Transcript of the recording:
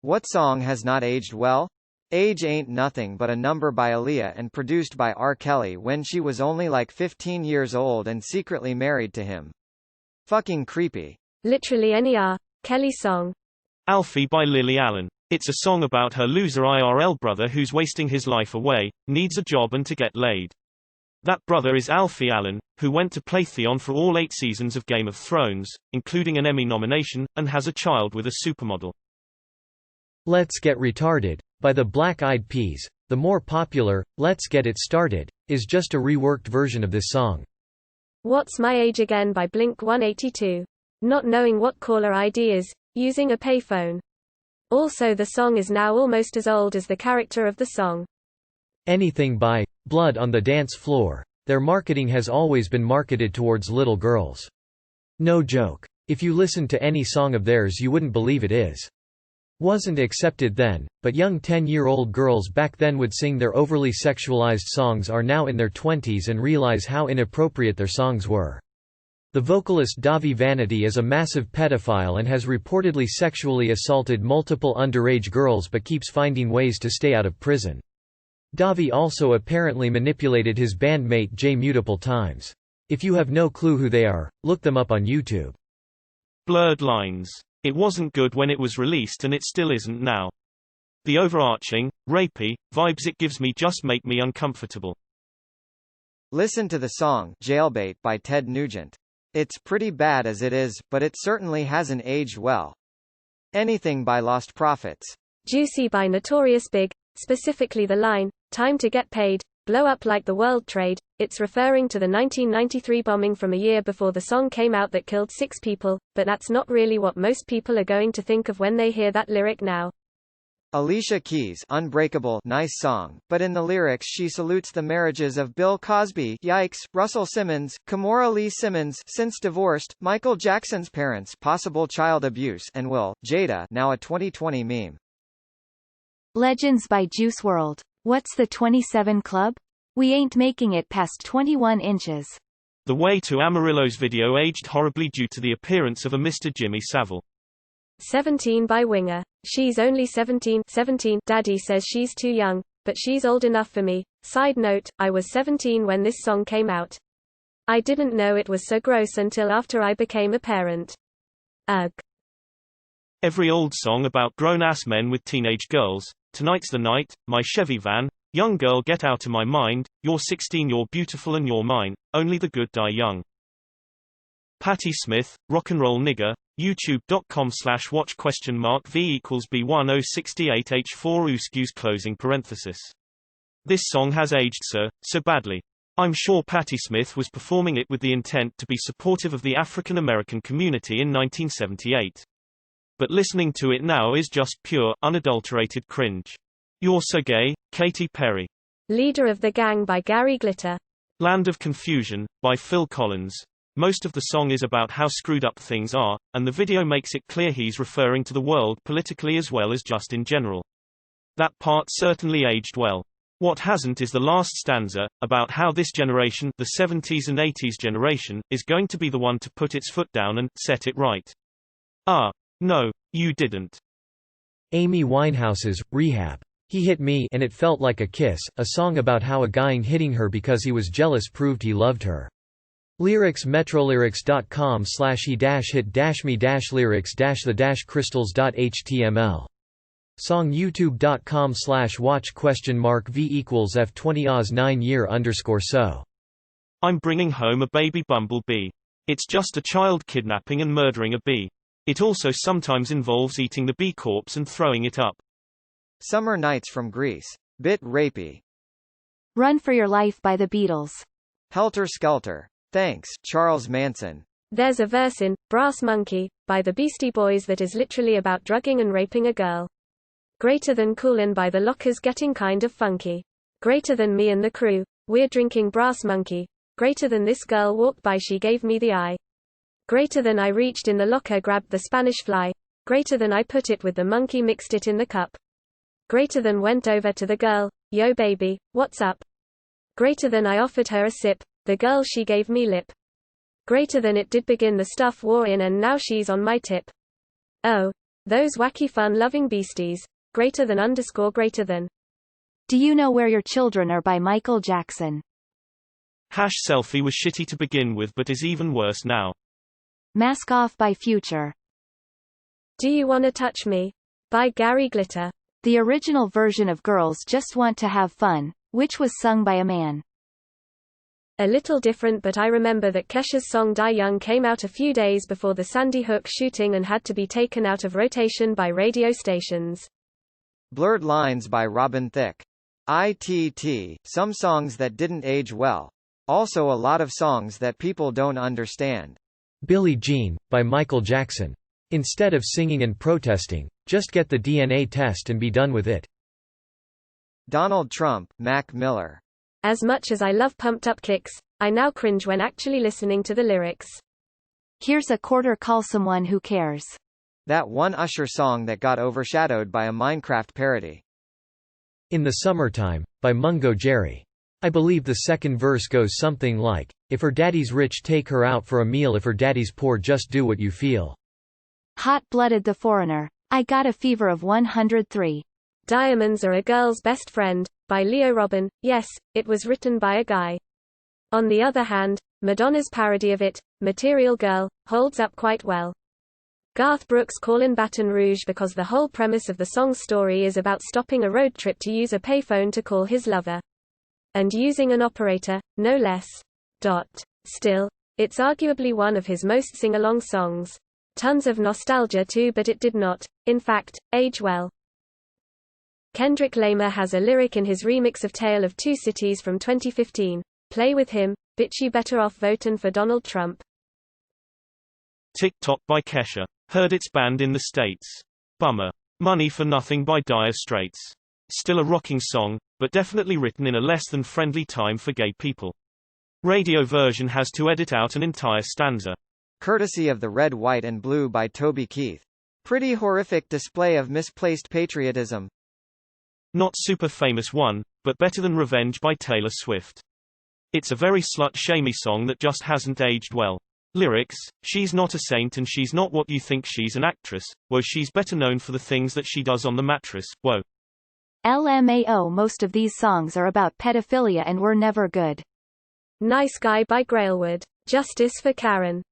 What song has not aged well? Age Ain't Nothing But a Number by Aaliyah and produced by R. Kelly when she was only like 15 years old and secretly married to him. Fucking creepy. Literally any R. Kelly song. Alfie by Lily Allen. It's a song about her loser IRL brother who's wasting his life away, needs a job and to get laid. That brother is Alfie Allen, who went to Playtheon for all 8 seasons of Game of Thrones, including an Emmy nomination, and has a child with a supermodel. Let's Get Retarded, by the Black Eyed Peas, the more popular, Let's Get It Started, is just a reworked version of this song. What's My Age Again by Blink-182. Not knowing what caller ID is, using a payphone. Also the song is now almost as old as the character of the song. Anything by Blood on the Dance Floor. Their marketing has always been marketed towards little girls. No joke. If you listened to any song of theirs you wouldn't believe it is. Wasn't accepted then, but young 10-year-old girls back then would sing their overly sexualized songs are now in their 20s and realize how inappropriate their songs were. The vocalist Davi Vanity is a massive pedophile and has reportedly sexually assaulted multiple underage girls but keeps finding ways to stay out of prison. Davi also apparently manipulated his bandmate Jay multiple times. If you have no clue who they are, look them up on YouTube. Blurred Lines. It wasn't good when it was released and it still isn't now. The overarching, rapey, vibes it gives me just make me uncomfortable. Listen to the song Jailbait by Ted Nugent. It's pretty bad as it is, but it certainly hasn't aged well. Anything by Lost Prophets. Juicy by Notorious Big, specifically the line, Time to Get Paid, blow up like the World Trade. It's referring to the 1993 bombing from a year before the song came out that killed 6 people, but that's not really what most people are going to think of when they hear that lyric now. Alicia Keys, Unbreakable, nice song, but in the lyrics she salutes the marriages of Bill Cosby, yikes, Russell Simmons, Kimora Lee Simmons, since divorced, Michael Jackson's parents, possible child abuse, and Will, Jada, now a 2020 meme. Legends by Juice WRLD. What's the 27 Club? We ain't making it past 21 inches. The Way to Amarillo's video aged horribly due to the appearance of a Mr. Jimmy Savile. 17 by Winger. She's only 17. Daddy says she's too young, but she's old enough for me. Side note, I was 17 when this song came out. I didn't know it was so gross until after I became a parent. Ugh. Every old song about grown-ass men with teenage girls. Tonight's the night, my Chevy van. Young girl get out of my mind, you're 16, you're beautiful and you're mine, only the good die young. Patti Smith, Rock'n'Roll Nigga, youtube.com/watch V equals B1068H4 excuse closing parenthesis. This song has aged so badly. I'm sure Patti Smith was performing it with the intent to be supportive of the African American community in 1978. But listening to it now is just pure, unadulterated cringe. You're So Gay, Katy Perry. Leader of the Gang by Gary Glitter. Land of Confusion, by Phil Collins. Most of the song is about how screwed up things are, and the video makes it clear he's referring to the world politically as well as just in general. That part certainly aged well. What hasn't is the last stanza, about how this generation, the 70s and 80s generation, is going to be the one to put its foot down and set it right. No, you didn't. Amy Winehouse's Rehab. He Hit Me and It Felt Like a Kiss, a song about how a guy hitting her because he was jealous proved he loved her. Lyrics metrolyrics.com/he-hit-me-lyrics-the-crystals.html. Song youtube.com/watch V equals F20 9year_so. I'm Bringing Home a Baby Bumblebee. It's just a child kidnapping and murdering a bee. It also sometimes involves eating the bee corpse and throwing it up. Summer Nights from Greece. Bit rapey. Run for Your Life by the Beatles. Helter Skelter. Thanks, Charles Manson. There's a verse in Brass Monkey by the Beastie Boys that is literally about drugging and raping a girl. Greater Than Coolin' by the Lockers Getting Kind of Funky. Greater Than Me and the Crew. We're drinking Brass Monkey. Greater Than This Girl Walked By She Gave Me the Eye. Greater Than I Reached in the Locker Grabbed the Spanish Fly. Greater Than I Put It with the Monkey Mixed It in the Cup. Greater Than Went Over to the Girl, Yo baby, what's up? Greater Than I Offered her a sip, the girl she gave me lip. Greater Than It Did Begin the Stuff War In and now she's on my tip. Oh, Those wacky fun-loving beasties. Greater than _ greater than. Do You Know Where Your Children Are by Michael Jackson. Selfie was shitty to begin with but is even worse now. Mask Off by Future. Do You Wanna Touch Me? By Gary Glitter. The original version of Girls Just Want to Have Fun, which was sung by a man. A little different, but I remember that Kesha's song Die Young came out a few days before the Sandy Hook shooting and had to be taken out of rotation by radio stations. Blurred Lines by Robin Thicke. ITT, some songs that didn't age well. Also a lot of songs that people don't understand. Billie Jean, by Michael Jackson. Instead of singing and protesting, just get the DNA test and be done with it. Donald Trump, Mac Miller. As much as I love pumped up kicks, I now cringe when actually listening to the lyrics. Here's a quarter, Call Someone Who Cares. That one Usher song that got overshadowed by a Minecraft parody. In the Summertime, by Mungo Jerry. I believe the second verse goes something like, if her daddy's rich take her out for a meal, if her daddy's poor just do what you feel. Hot-Blooded The Foreigner. I Got a Fever of 103. Diamonds Are a Girl's Best Friend, by Leo Robin. Yes, it was written by a guy. On the other hand, Madonna's parody of it, Material Girl, holds up quite well. Garth Brooks' Callin' Baton Rouge, because the whole premise of the song's story is about stopping a road trip to use a payphone to call his lover. And using an operator, no less. Still, it's arguably one of his most sing-along songs. Tons of nostalgia too, but it did not, in fact, age well. Kendrick Lamar has a lyric in his remix of Tale of Two Cities from 2015. Play with him, bitch, you better off votin' for Donald Trump. TikTok by Kesha. Heard it's banned in the States. Bummer. Money for Nothing by Dire Straits. Still a rocking song, but definitely written in a less than friendly time for gay people. Radio version has to edit out an entire stanza. Courtesy of the Red, White and Blue by Toby Keith. Pretty horrific display of misplaced patriotism. Not super famous one, but better than Revenge by Taylor Swift. It's a very slut-shamey song that just hasn't aged well. Lyrics, she's not a saint and she's not what you think, she's an actress, whoa, she's better known for the things that she does on the mattress, whoa. LMAO. Most of these songs are about pedophilia and were never good. Nice Guy by Grailwood. Justice for Karen.